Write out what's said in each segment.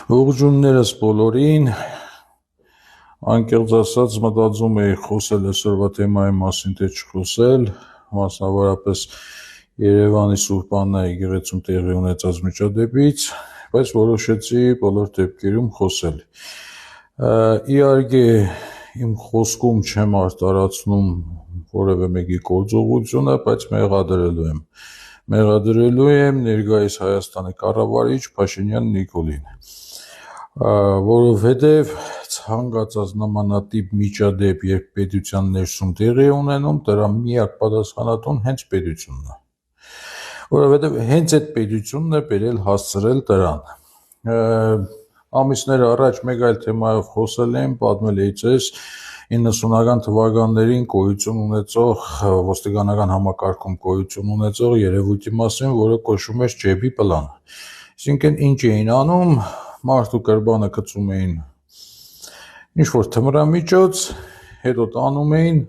Ողջույններս բոլորին, անկեղծ ասած մտածում էի խոսել այսօրվա թեմայի մասին, թե չխոսել, մասնավորապես Երևանի Սուրբ Աննա եկեղեցում տեղի ունեցած միջադեպից, բայց որոշեցի բոլոր դեպքերում խոսել։ Իհարկե իմ խոսքում չեմ արտարացնում որևէ մեկի գործողությունը, բայց մեղադրելու եմ ներկայիս Հայաստանի կառավարիչ Փաշինյան Նիկոլին, որովհետև ցանկացած նմանատիպ միջադեպ, երբ պետության ներսում տեղի է ունենում, դրա միակ պատասխանատուն հենց պետությունն է, որովհետև հենց այդ պետությունն է բերել հասցրել դրան։ Ամիսներ առաջ մեկ այլ թեմայով խոսել եմ, պատմել էի ձեզ 90-ական թվականներին գոյություն ունեցող ոստիկանական համակարգում գոյություն ունեցող երևույթի մասին, որը կոչվում էր ջեբի պլան։ Այսինքն ինչ էին անում, մարդու կրբանը գցում էին ինչ-որ թմրամիջոց, հետո տանում էին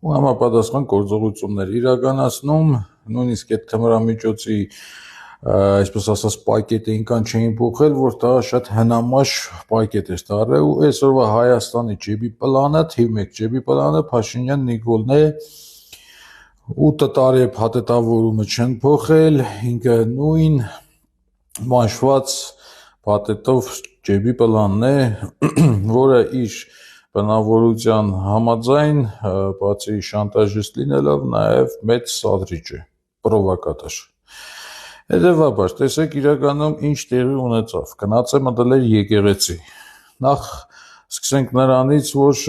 ու համապատասխան գործողություններ իրականացնում, նույնիսկ այդ թմրամիջոցի այսպես ասած պակետը ինքան չէին փոխել, որ դա շատ հնամաշ պակետ էր դառել ու այսօրվա Հայաստանի ջեբի պլանը, թիվ 1 ջեբի պլանը Փաշինյան Նիկոլն է, 8 տարի փաթեթավորումը չեն փոխել, ինքը նույն մաշված փաթեթով ջեբի պլանն է, որը իր բնավորության համաձայն, բացի շանտաժիստ լինելով, նաև մեծ սադրիչ է, պրովոկատոր։ Հետևաբար, տեսեք իրականում ինչ տեղի ունեցավ, գնացել մտել եկեղեցի, նախ սկսենք նրանից, որ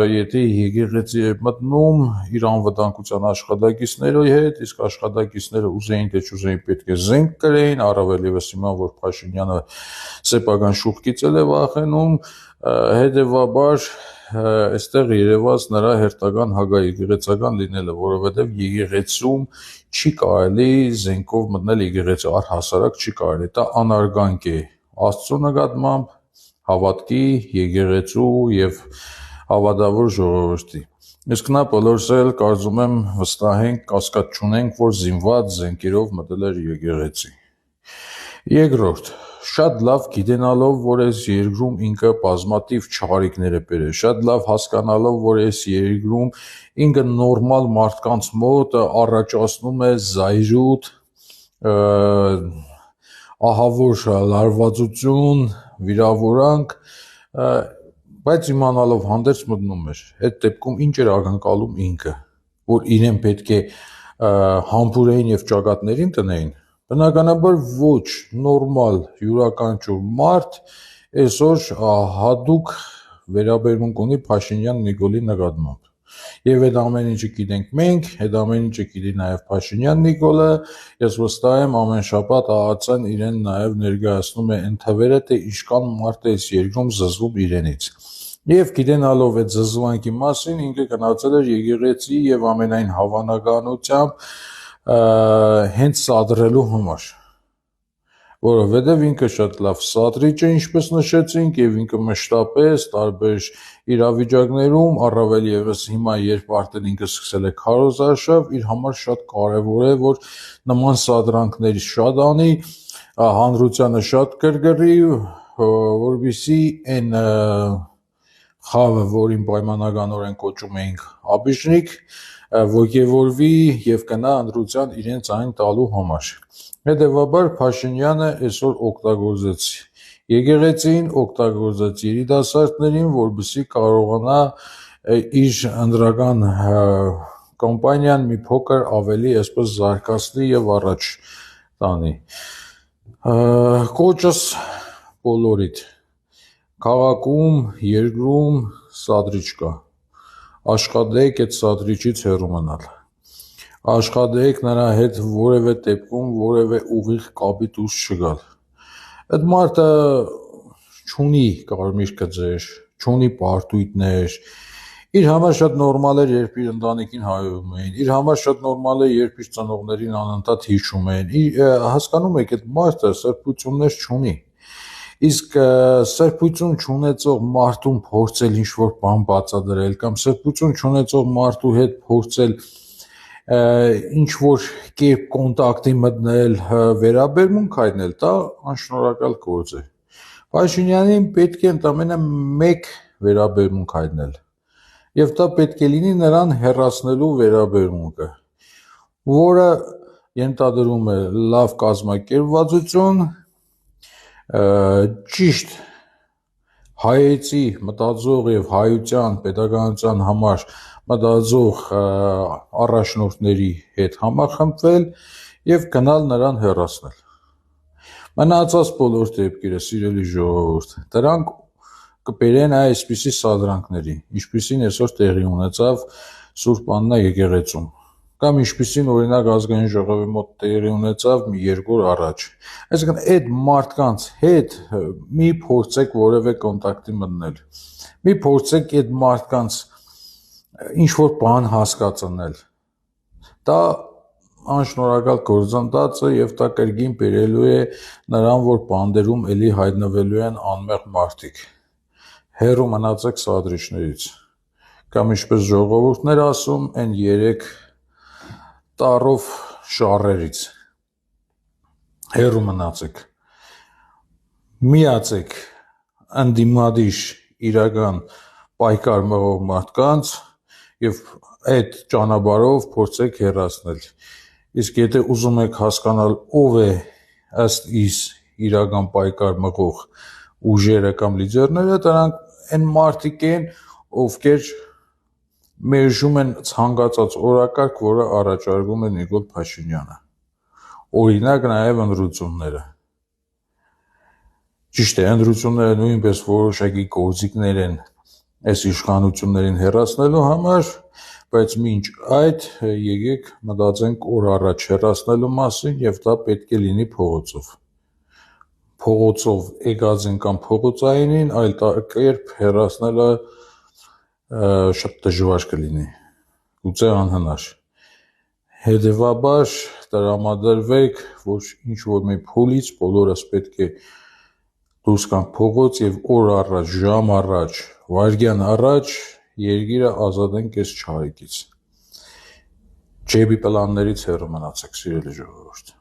եթե եկեղեցի է մտնում իր անվտանգության աշխատակիցների հետ, իսկ աշխատակիցները ուզեին թե չուզեին պետք է զենք կրեին, առավել ևս հիմա, որ Փաշինյանը սեփական շուխկից է վախենում, հետևաբար այստեղ երևաց նրա հերթական հակաեկեղեցական լինելը, որովհետև եկեղեցում չի կարելի զենքով մտնել եկեղեցի, առհասարակ չի կարելի, դա անարգանք է Աստծո նկատմամբ, հավատքի, եկեղեցու եւ հավատավոր ժողովրդի։ Իսկ նա բոլորս էլ կարծում եմ վստահ ենք, կասկած չունենք, որ զինված զենքերով մտել էր եկեղեցի։ Երկրորդ, շատ լավ գիտենալով, որ այս երկրում ինքը բազմաթիվ չարիքներ է բերել, շատ լավ հասկանալով, որ այս երկրում ինքը նորմալ մարդկանց մոտ առաջացնում է զայրույթ, ահավոր լարվածություն, վիրավորանք, բայց իմանալով հանդերձ մտնում էր, այդ դեպքում ինչ էր ակնկալում ինքը, որ իրեն պետք է համբուրեին եւ ճակատներին տնեին, բնականաբար ոչ, նորմալ յուրաքանչյուր մարդ այսօր հատուկ վերաբերմունք ունի Փաշինյան Նիկոլի նկատմամբ։ Եվ այդ ամեն ինչը գիտենք մենք, այդ ամեն ինչը գիտի նաև Փաշինյան Նիկոլը, ես վստահ եմ ամեն շաբաթ ԱԱՑ-ն իրեն նաև ներկայացնում է այն թվերը, թե ինչքան մարդ է այս երկրում զզվում իրենից։ Եվ գիտենալով այդ զզվանքի մասին, ինքը գնացել էր եկեղեցի եւ ամենայն հավանականությամբ հենց սադրելու համար, որովհետև ինքը շատ լավ սադրիչ է, ինչպես նշեցինք, եւ ինքը մշտապես տարբեր իրավիճակներում, առավել ևս հիմա, երբ արդեն ինքը սկսել է քարոզարշավ, իր համար շատ կարևոր է, որ նման սադրանքներ շատ անի, հանրությանը շատ գրգռի, որպեսզի այն խավը, որին պայմանականորեն կոչում էինք աբիժնիկ, ոգևորվի եւ գնա ընտրության իրենց այն տալու համար։ Հետևաբար Փաշինյանը այսօր օգտագործեց եկեղեցին, օգտագործեց երիտասարդներին, որպեսզի կարողանա իր ընտրական կամպանիան մի փոքր ավելի այսպես զարգացնի եւ առաջ տանի։ Կոչս բոլորիդ քաղաքում, երկրում սադրիչ կա, աշխատեք այդ սադրիչից հեռու մնալ, աշխատեք նրա հետ որևէ դեպքում որևէ ուղիղ կապի դուրս չգալ, այդ մարդը չունի կարմիր գծեր, չունի պարտույտներ, իր համար շատ նորմալ էր, երբ իր ընտանիքին հայհոյում էին, իր համար շատ նորմալ է, երբ իր ծնողներին անընդհատ հիշում են, հասկանում եք, այդ մարդը սրբություններ չունի, իսկ սրբություն չունեցող մարդուն փորձել ինչ-որ բան բացատրել կամ սրբություն չունեցող մարդու հետ փորձել ինչ-որ կերպ կոնտակտի մտնել, վերաբերմունք հայտնել, դա անշնորհակալ գործ է։ Փաշինյանին պետք է ընդամենը մեկ վերաբերմունք հայտնել, եւ դա պետք է լինի նրան հեռացնելու վերաբերմունքը, որը ենթադրում է լավ կազմակերպվածություն, ճիշտ հայեցի մտածող եւ հայության պետականության համար մտածող առաջնորդների հետ համախմբվել եւ գնալ նրան հեռացնել։ Մնացած բոլոր դեպքերը, սիրելի ժողովուրդ, դրանք կբերեն այսպիսի սադրանքների, ինչպիսին այսօր տեղի ունեցավ Սուրբ Աննա եկեղեցում, կամ ինչպիսին օրինակ ազգային ժողովի մոտ տեղի ունեցավ մի 2 օր առաջ։ Այսինքն այդ մարդկանց հետ մի փորձեք որևէ կոնտակտի մտնել, մի փորձեք այդ մարդկանց ինչ որ բան հասկացնել, դա անշնորհակալ գործընթաց է եւ դա կրկին բերելու է նրան, որ բանդերում էլի հայտնվելու են անմեղ մարդիկ, հեռու մնացեք սադրիչներից, կամ ինչպես ժողովուրդն էր ասում, այն 3 տարով շարերից, հեռու մնացեք, միացեք ընդդիմադիր իրական պայքար մղող մարդկանց եւ այդ ճանապարհով փորձեք հեռացնել, իսկ եթե ուզում եք հասկանալ ով է ըստ իս իրական պայքար մղող ուժերը կամ լիդերները, դրանք այն մարդիկ են, ովքեր մերժում են ցանկացած օրակարգ, որը առաջարկում է Նիկոլ Փաշինյանը, օրինակ նաև ընտրությունները։ Ճիշտ է, ընտրությունները նույնպես որոշակի գործիքներ են այս իշխանություններին հեռացնելու համար, բայց մինչ այդ եկեք մտածենք օր առաջ հեռացնելու մասին եւ դա պետք է լինի փողոցով։ Փողոցով եկածին կամ փողոցայինին այլ կերպ հեռացնելը շատ դժվար կլինի, գուցե անհնար։ Հետևաբար տրամադրվեք, որ ինչ որ մի փուլից բոլորս պետք է դուրս գանք փողոց եւ օր առաջ, ժամ առաջ, վայրկյան առաջ երկիրը ազատենք այս չարիքից։ Ջեբի պլաններից հեռու մնացեք, սիրելի ժողովուրդ։